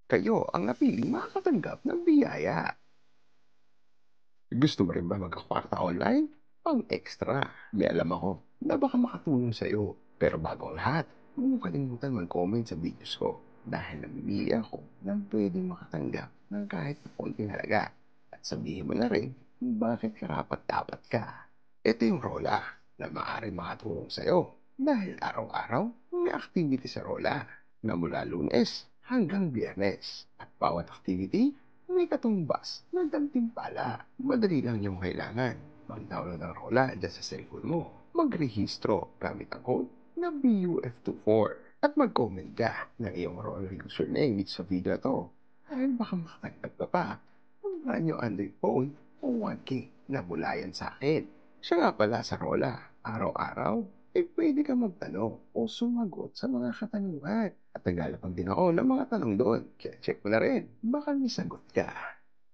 Kayo ang napiling makakatanggap ng biyaya. Gusto mo rin ba magkakwarta online? Pang-extra, may alam ako na baka makatulong sa'yo. Pero bago ang lahat, huwag mo kalimutan mag-comment sa videos ko dahil namimili ako ng pwedeng makatanggap ng kahit na konting halaga. At sabihin mo na rin kung bakit karapat-dapat ka. Ito yung Rola na maaaring makatulong sa'yo dahil araw-araw may activity sa Rola na mula Lunes hanggang Biyernes. At bawat activity may katumbas na gantimpala. Madali lang yung kailangan. Mag-download ng Rola dyan sa cellphone mo. Magrehistro gamit ang code na BUF24 at mag-comment ka ng iyong Rola username sa video na to. Ay baka makatanggap ka pa ng brand new Android phone o 1K na mula yan sa akin. Siya nga pala sa Rola, araw-araw, pwede ka magtanong o sumagot sa mga katanungan. At naglalapag din ako ng mga tanong doon. Kaya check mo na rin, baka may sagot ka.